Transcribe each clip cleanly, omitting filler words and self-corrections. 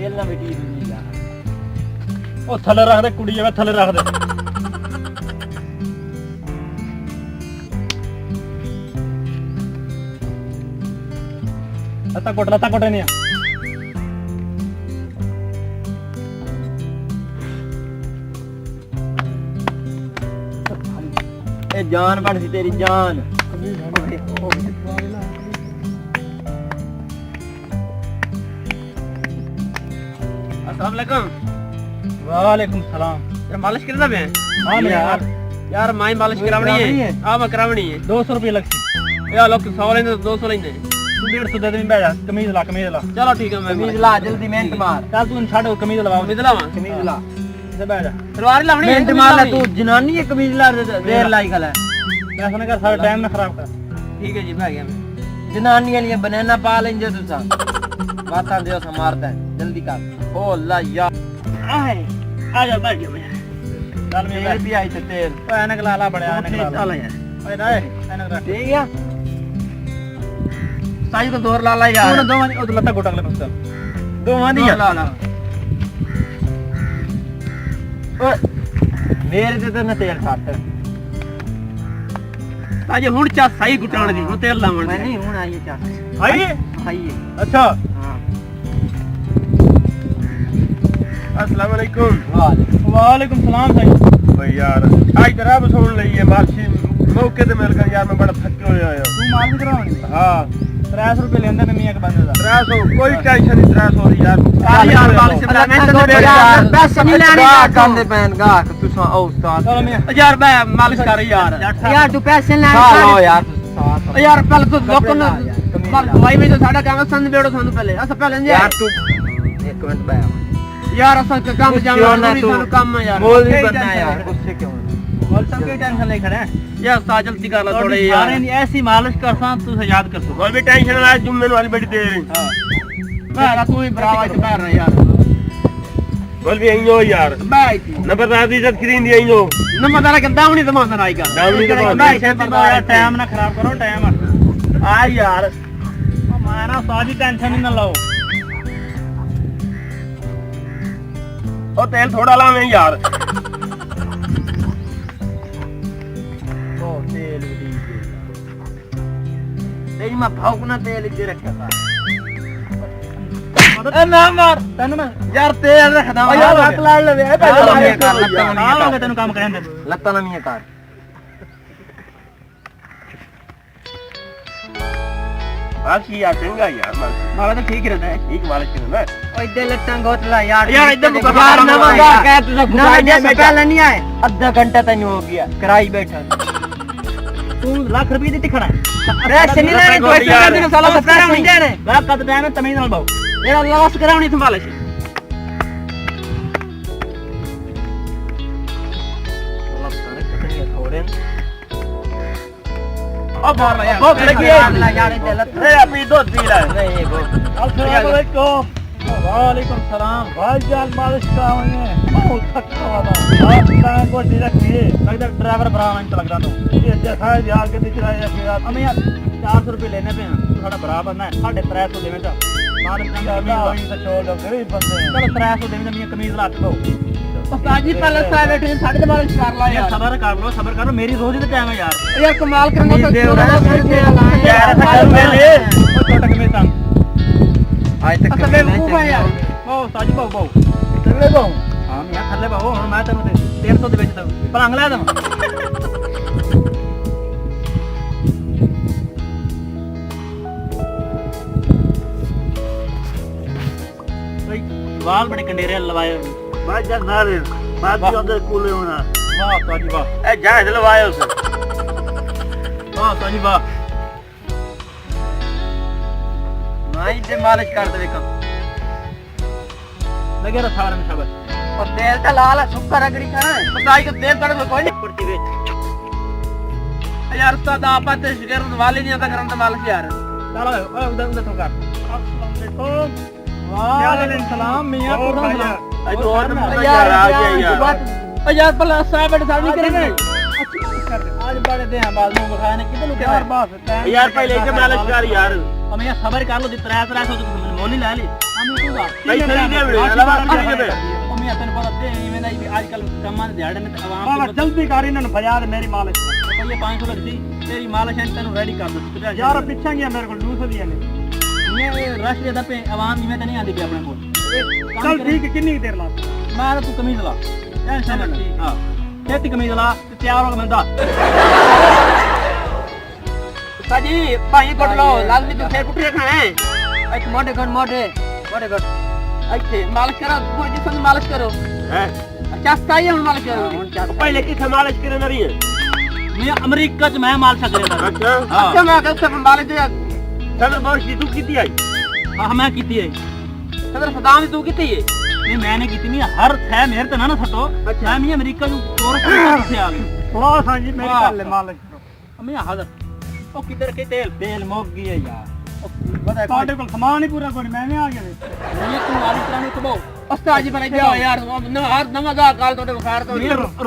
तेल ना बेटी नहीं जा ਉਹ ਥੱਲੇ ਰੱਖ ਦੇ ਕੁੜੀ ਐਵੇਂ ਥੱਲੇ ਰੱਖ ਦੇ ਲੱਤਾਂ ਕੋਟ ਨਹੀਂ ਆ ए जान बन सी तेरी जान अस्सलाम वालेकुम। वालेकुम सलाम यार मालिश करना पे हां यार माई मालिश करावनी है। हां मैं करावनी है। 200 रुपए लगसी यार लोग 100 लेंगे 200 लेंगे। तू 150 दे दे मैं बैठ कमीज ला चलो ठीक है मैं कमीज ला जल्दी मेहनत मार चल तू छाड़ कमीज लवा कमीज लावा कमीज ला इधर बैठ जा सलवार लावनी है। मेहनत मार ले तू जनानी है कमीज ला देर लाई गल है मैं सुने कर सारा टाइम ना खराब कर ठीक है जी भाग गया मैं। जनानी लिए बनाना पा लेंगे तुसा बातां दियो सा मारदा है जल्दी कर ओ ला यार आए आ जा बैठ जा मैं चल मैं तेल भी आई थे तेल ओ एनक लाला बड़े एनक लाला चल यार ओए रे एनक रख ठीक है साई को जोर ला ला यार तू दो ओ लत्ता गोटा ले बस दो मानी ला ला ओए मेरे ते तो न तेल खात आज हुन चा सही गुटाण दी हुन तेल लावण मैं नहीं हूं आई चा आई आई अच्छा हां अस्सलाम वालेकुम। वालेकुम सलाम भाई भाई यार आज जरा सुन लईए मालशी मौके ते मिल गया यार मैं बड़ा थके होया आया तू माल भी करावनी हां 300 रुपए लेंदा मैं मियां के बंदे दा 300 कोई टेंशन नहीं 300 दी यार यार मालिश करना मैं तो पैसे नहीं लेने काम दे पैन गा तू सा ओ उस्ताद चलो मियां यार मैं मालिश कर यार यार तू पैसे लेने लो यार यार पहले तो लोग ना मार भाई में तो साडा काम संद बेड़ो सानू पहले अस पहले यार तू एक मिनट बैठ यार अस काम जाना सानू काम है यार बोल भी बनना यार उससे क्यों बोल सब के टेंशन ले खड़े हैं यार सा जल्दी कर ला थोड़े यार सारे नहीं ऐसी मालिश करसा तू से याद कर कोई भी टेंशन ना तुम मेनू वाली बड़ी देर हां मैं तू ही बराबर से बैठ रहा यार बोल भी आइयो यार बैठ नंबर रात दी इज्जत करीन दी आइयो नंबर दारा के दावनी दमान आएगा दावनी दमान यार टाइम ना खराब करो टाइम आ यार हमारा सारी टेंशन ही ना लो ओ तेल थोड़ा ला मैं यार ओ तेल भी तेरी मां भौंकना तेल इधर रखा था ए ना मार तन्नू मैं यार तेल रखदा यार हक लाड़ ले ए पहले आवांगे तेनू काम करें दे लत्ता ना मियां कर बाकी यार चंगा यार मारा तो ठीक ही रहता है ठीक मालिश करना ओ इधर लट्टां गोतला यार यार इधर मुका यार ना मंगा कह तू ना गुस्सा पहले नहीं आए आधा घंटा तैनू हो गया कराई बैठा तू लाख रुपए दी टिकड़ा पैसे नहीं लेने तो ऐसे कर देना साला सब करावनी देने मैं कद टाइम तमीज नाल बाऊ यार लॉस करावनी संभाले से ओ बोल यार बहुत लगी यार इधर लत्ता ए अभी दूध पी ले नहीं वो अस्सलाम वालेकुम वालेकुम सलाम भाई जान मालिश करावनी है बहुत थका हुआ था आप टाइम को direct नहीं लगता ड्राइवर भरा मैं तो लग रहा तो ये जैसा है यार के दिख रहा है कि हमें यार 400 रुपए लेने पे हैं तो साडा भरा बनना है 350 देवे चा मालिश करना वही तो छोड़ दो गरीब बंदे चलो 300 देवे मियां कमीज ला दो उस्ताद जी पहले साहब बैठे साढ़े दे मालिश कर ला यार सबर करो मेरी रोज का टाइम है यार यार कमाल करना तो यार मेरे छोटा कमीज संग आज तक असल में खूब है यार ओ साजी बाऊ थल्ले बाऊ हां मैं थल्ले बाऊ हुन मैं तेनु 150 ਦੇ ਵਿੱਚ ਤਾ ਪਲੰਗ ਲੈ ਦਮ ਭਾਈ ਵਾਲ ਬੜੇ ਕੰਡੇਰੇ ਲਵਾਏ बात जा ना रे बात भी अंदर कूले होना ਵਾਹ ਸਾਜੀ ਵਾਹ ए जहाज लवाए उसे ਵਾਹ ਸਾਜੀ ਵਾਹ माई से मालिश कर दे कब लगे रहा सारा में शबद और तेल का लाल सुक्का रगड़ी खाना है उस्ताद को तेल तड़े कोई नहीं कुर्ती बेच यार उस्ताद आप आते शिकार वाले नहीं आता करन मालिश यार चलो ओए उधर उधर तो कर अस्सलाम वालेकुम वालेकुम सलाम मियां पूरा आज तो और यार आ गया यार यार पहले साहब बैठे साहब नहीं करेंगे आज बड़े दे हैं बाद में बखाने कितने लोग यार बात यार पहले के मालिश कर यार अब मैं सबर कर लो 300 तो मैंने मोल ही ला ली हम तू दा पैसे नहीं दे बड़े अलावा नहीं दे ओ मैं तन पता दे मैं ना आजकल कमान दिहाड़े में आवाम बाबा जल्दी कर इन्होंने भजा दे मेरी मालिश तो ये 500 लगती तेरी मालिश है तन रेडी कर दो यार पीछे गया मेरे को 200 दिए ने ये रश दे दपे आवाम में तो नहीं आती अपने को चल ठीक है कितनी देर ला मैं तू कमीज ला टेंशन नहीं हां खेती कमीज ला तैयार हो मैं दा साजी भाई कट लो लाजमी तो फेर कुटिया खाए एक मोटे गट अच्छे मालिश करो कोई जिसने मालिश करो हैं अच्छा सही है मालिश करो पहले किसे मालिश करे ना रही है मैं अमेरिका च मैं मालिश करेगा अच्छा अच्छा मैं कहता हूं मालिश दे सदर बारिश तू कितनी आई हां मैं कीती है सदर सदाम तू कितनी है नहीं मैंने कीती नहीं हर है मेरे तो ना सटो मैं भी अमेरिका नु टूरिस्ट से आ गई थोड़ा सा जी मेरी गल है मालिश करो मैं हाजिर ओ किधर के तेल मोक गई है यार बता काटे को सामान ही पूरा कोई मैंने आ गया ये तू वाली कराने तो उस्ताद जी बनाई जाओ यार हर नवा दा काल तोड़े बुखार तो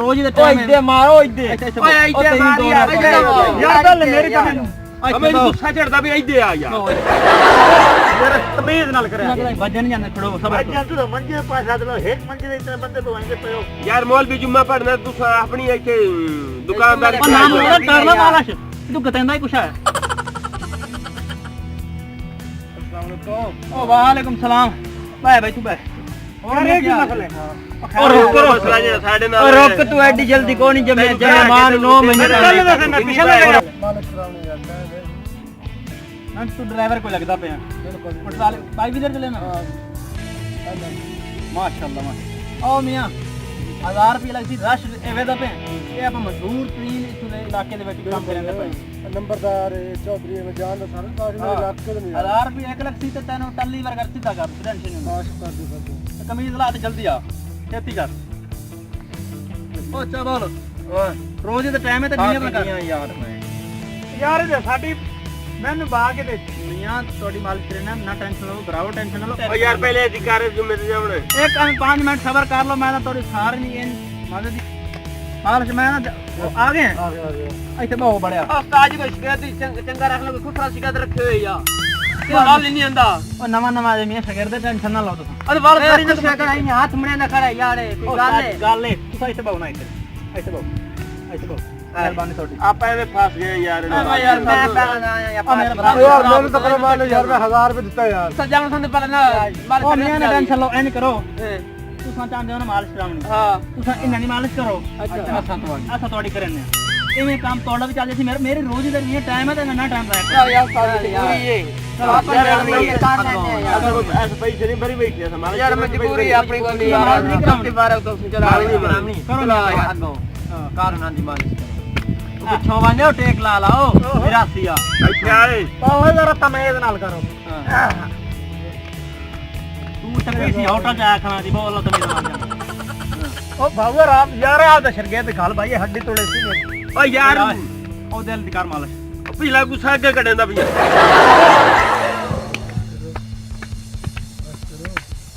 रोज दे टाइम इधे मारो इधे ओए इधे मार यार यार गल मेरी तो नहीं हमें गुस्सा चढ़दा भी इधे आ यार मेरा तमीज नाल करे वजन नहीं जाने खड़ो सब तू मंजे पास आदलो एक मंजे इतने बंदे पे वंजे पे यार मौलवी जुम्मा पढ़ना तू अपनी ऐसे दुकानदारी नाम बोला करना मालिश तू कहता ही कुछ है ओ वालेकुम सलाम भाई तू और ये क्या मसला है और रुको मसला जे साडे नाल रोक तू एडी जल्दी को नहीं जमे जमे मान 9 महीने तू ड्राइवर को लगता पे बिल्कुल बाइक इधर चले ना माशाल्लाह ओ मियां 1000 रुपये लगती रश एवेदा पे ये आप मजदूर तरीन इस इलाके दे विच काम करने पे नंबरदार चौधरी में जान दा सारा काज मेरे इलाके दे नहीं 1000 रुपये 1 लाख सी ते तैਨੂੰ टल्ली वर्ग सीधा कर टेंशन नहीं माश कर दे कमीज ला ते जल्दी आ खेती कर ओ चल रोज दे टाइम ते नहीं बना यार मैं यार ये साडी मैंने बाग दे मियां थोड़ी मालिश करना ना टेंशन लो घराओ टेंशन लो ओ यार पहले अधिकार जो मेरे जावणे एक 5 मिनट सब्र कर लो मैं थोड़ी सारी नहीं मदद मालिश मैं ना आ गए आ गया ਇੱਥੇ ਬਹੁਤ ਬੜਿਆ उस्ताद जी को शिकायत चंगा रख लो सुथरा शिकायत रखे हुए या ये हाल नहीं आंदा ਉਹ ਨਵਾਂ ਨਵਾਂ ਜੇ ਮੀਆਂ ਸ਼ਗਿਰਦ ਟੈਨਸ਼ਨ ਨਾ ਲਓ ਤੁਸੀਂ अरे वाल करी ना शिकायत आई हाथ मने ना खड़ा यार कोई गल है ਗੱਲ ਏ ਤੁਸੀਂ ਇੱਥੇ ਬਹੁ ਨਾ ਇੱਥੇ ਬਹੁ ਮਿਹਰਬਾਨੀ ਤੁਹਾਡੀ ਆਪਾਂ ਐਵੇਂ ਫਸ ਗਏ ਯਾਰ यार मैं पहला आया या यार मैंने तो करे मान यार मैं 1000 रुपए ਦਿੱਤਾ यार सजावन संदे पहला ना ਉਹ ਮੀਆਂ ਨੇ ਟੈਨਸ਼ਨ ਲਓ ਐ ਨਹੀਂ ਕਰੋ ਤੁਸੀਂ ਚਾਹੁੰਦੇ ਹੋ ਨਾ ਮਾਲਿਸ਼ ਕਰਾਉਣੀ हां ਤੁਸੀਂ ਇਹਨਾਂ ਦੀ ਮਾਲਿਸ਼ ਕਰੋ अच्छा ਅਸਾਂ ਤੁਹਾਡੀ ਕਰਨੇ ਇਵੇਂ ਕੰਮ ਤੁਹਾਡਾ ਵੀ ਚੱਲਦਾ ਸੀ ਮੇਰੇ ਰੋਜ਼ ਦਾ ਨਹੀਂ ਟਾਈਮ ਹੈ ਤੇ ਨਾ ਟਾਈਮ यार यार पूरी है अपन ये काम नहीं है यार अगर ऐसे पैसे नहीं भरी बैठे हमारे यार मजबूरी है अपनी को नहीं यार नहीं करते बारे तो चला करो ना यार गो कारणा दी मालिश करो पिछों वाले टेक ला लाओ 82 आ ਇੱਥੇ ਆਏ ਪਾਓ ਜਰਾ ਤਮੀਜ਼ ਨਾਲ ਕਰੋ ਤੂੰ ਚੱਕੀ ਸੀ ਹੋਟਲ ਚ ਆਇਆ ਖਾਣਾ ਦੀ ਬੋਲ ਤਮੀਜ਼ ਨਾਲ ਉਹ ਬਾਬੂ ਰਾਮ ਯਾਰ ਆ ਤਾਂ ਸ਼ਰਗੇ ਤੇ ਖਾਲ ਭਾਈ ਹੱਡੀ ਤੋੜੇ ਸੀ ਮੇਰੀ ਓ ਯਾਰ ਉਹ ਦਿਲ ਦੀ ਕਰ ਮਾਲਿਸ਼ ਪਿਛਲਾ ਗੁੱਸਾ ਅੱਗੇ ਕੱਢਦਾ ਪਿਆ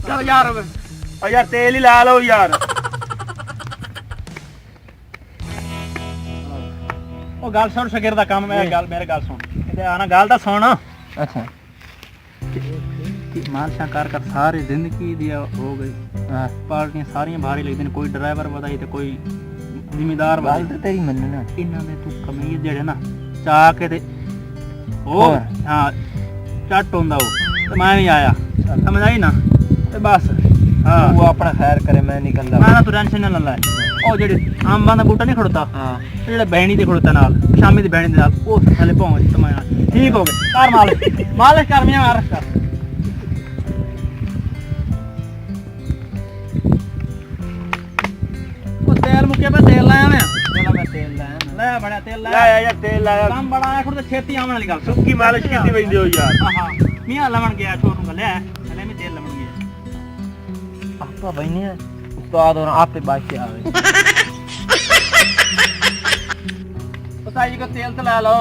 चल यार ਓ ਯਾਰ ਤੇਲ ਹੀ ਲਾ ਲਓ ਯਾਰ ਉਹ ਗੱਲ ਸੁਣ ਸ਼ਗਿਰ ਦਾ ਕੰਮ ਮੇਰੇ ਗੱਲ ਸੁਣ ਇਹਦੇ ਆਣਾ ਗੱਲ ਤਾਂ ਸੁਣ अच्छा ਮਾਲਸ਼ਾਂ ਕਰ ਸਾਰੀ ਜ਼ਿੰਦਗੀ ਦੀ ਹੋ ਗਈ ਪਾਰਟੀਆਂ ਸਾਰੀਆਂ ਭਾਰੀ ਲੱਗਦੀਆਂ ਨੇ ਕੋਈ ਡਰਾਈਵਰ ਵਧਾਈ ਤੇ ਕੋਈ ਜ਼ਿਮੀਦਾਰ ਗੱਲ ਵਧਾਈ ਤਾਂ ਤੇਰੀ ਮੰਨਣਾ ਇਹਨਾਂ ਦੇ ਤੂੰ ਕਮੀਜ਼ ਜਿਹੜੇ ਨਾ ਚਾ ਕੇ ਤੇ ਉਹ ਹਾਂ ਚੱਟ ਹੁੰਦਾ ਉਹ ਤੇ ਮੈਂ ਵੀ ਆਇਆ ਸਮਝ ਆਈ ਨਾ ਤੇ ਬਸ ਹਾਂ ਤੂੰ ਆਪਣਾ ਖੈਰ ਕਰੇ ਮੈਂ ਨਿਕਲਦਾ ਮੈਂ ਨਾ ਤੂੰ ਟੈਨਸ਼ਨ ਨਾ ਲੈ ਉਹ ਜਿਹੜੇ ਅੰਬਾਂ ਦਾ ਬੂਟਾ ਨਹੀਂ ਖੜੋਤਾ ਹਾਂ ਜਿਹੜਾ ਬਹਿਣੀ ਦੇ ਖੜੋਤਾ ਨਾਲ ਸ਼ਾਮੀ ਦੀ ਬਹਿਣੀ ਦੇ ਨਾਲ ਉਹ ਥੱਲੇ ਪਹੁੰਚ ਤਮਾਇਆ ਠੀਕ ਹੋ ਗਏ ਕਰ ਮਾਲਿਸ਼ ਕਰ ਮੀਆਂ ਮਾਲਿਸ਼ ਕਰ ਉਹ ਤੇਲ ਮੁੱਕੇ ਪੇ ਤੇਲ ਲਾਇਆ ਮੈਂ ਚਲੋ ਮੈਂ ਤੇਲ ਲਾਇਆ ਲੈ ਬੜਾ ਤੇਲ ਲਾਇਆ ਯਾਰ ਤੇਲ ਲਾਇਆ ਕੰਮ ਬੜਾ ਆਇਆ ਖੁਦ ਛੇਤੀ ਆਉਣ ਵਾਲੀ ਗੱਲ ਸੁੱਕੀ ਮਾਲਿਸ਼ ਕੀਤੀ ਪੈਂਦੀ ਹੋ ਯਾਰ ਹਾਂ ਮੀਆਂ ਲਵਣ ਗਿਆ ਛੋਟੂ ਨੂੰ ਲਿਆ ਹਲੇ ਮੈਂ ਤੇਲ ਲਵਣ ਗਿਆ ਆਪਾ ਬੈਨੇ ਉਸਤਾਦ और आपे बाकी आवे उस्ताद जी को तेल तो ला लो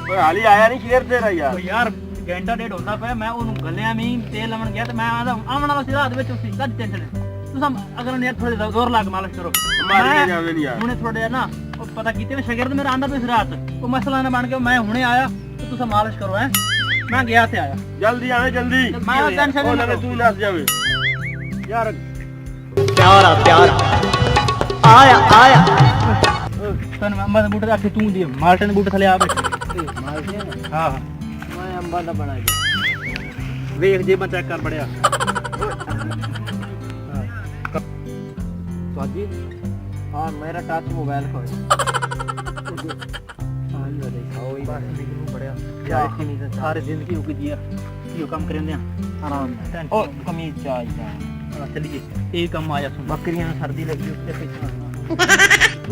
ਓਏ ਹਾਲੀ ਆਇਆ ਨਹੀਂ ਸ਼ੇਰ ਤੇਰਾ ਯਾਰ ਉਹ ਯਾਰ ਘੰਟਾ ਡੇਢ ਹੁੰਦਾ ਪਿਆ ਮੈਂ ਉਹਨੂੰ ਗੱਲਿਆ ਵੀ ਤੇਲ ਲਵਣ ਗਿਆ ਤੇ ਮੈਂ ਆਦਾ ਆਉਣ ਵਾਲਾ ਸੀ ਰਾਤ ਵਿੱਚ ਉਸੇ ਕੱਢ ਟੈਨਸ਼ਨ ਤੁਸੀਂ ਅਗਰ ਨੇ ਥੋੜੇ ਜ਼ੋਰ ਲਾ ਕੇ ਮਾਲਿਸ਼ ਕਰੋ ਮਾਰ ਕੇ ਜਾਵੇ ਨਹੀਂ ਯਾਰ ਹੁਣੇ ਥੋੜੇ ਨਾ ਉਹ ਪਤਾ ਕੀਤੇ ਮੈਂ ਸ਼ਗਿਰਦ ਮੇਰਾ ਆਂਦਾ ਪਿਆ ਸੀ ਰਾਤ ਉਹ ਮਸਲਾ ਨਾ ਬਣ ਗਿਆ ਮੈਂ ਹੁਣੇ ਆਇਆ ਤੇ ਤੁਸੀਂ ਮਾਲਿਸ਼ ਕਰੋ ਹੈ मैं गया थे आया जल्दी आवे जल्दी मैं टेंशन ओ नहीं लगे तू नस जावे यार प्यारा प्यारा आया आया तन अंबा दे बूटे आखे तू दी माल्टे दे बूटे थले आ बैठे हां मैं अंबा दा बना दे वेख जे मैं चेक कर बड़िया स्वादी और मेरा टच मोबाइल खोल सारे जिंदगी रुक दिया यो काम करेंदे आराम ओ कमीज चाहिए चलिए ये काम आया सुन बकरियां सर्दी लगी उससे पीछे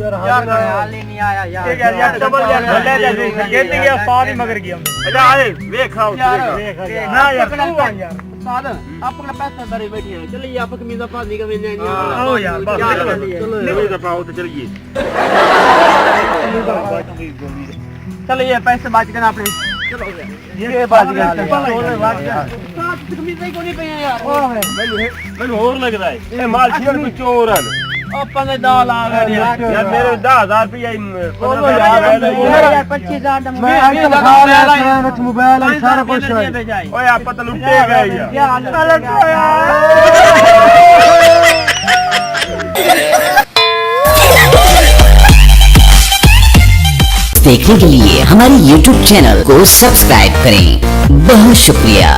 यार यार हाल ही नहीं आया यार यार डबल यार ले कहते गया सारी मगर गया अच्छा आए वेख खाओ यार ना यार तू आ यार साद अपना पैसा दरे बैठे हैं चलिए आप कमीजा पाजी का मैंने आओ यार बस चलो तो पाओ तो चलिए चलिए पैसे बात करना आपने ये बात कर साथ कमीजा ही को नहीं पे यार ਮੈਨੂੰ ਹੋਰ ਲੱਗਦਾ ਹੈ ਇਹ ਮਾਲ ਛੇੜ ਕੋ ਚੋਰ ਹਨ अपन ने दाल आ गए ਯਾਰ ਮੇਰੇ 10000 ਰੁਪਏ यार 25000 मैं आई तो खा रहा है ਵਿੱਚ मोबाइल है सारा कुछ है ਓਏ ਆਪਾਂ ਤਾਂ ਲੁੱਟੇ ਗਏ ਯਾਰ देखने के लिए हमारे YouTube चैनल को सब्सक्राइब करें। बहुत शुक्रिया।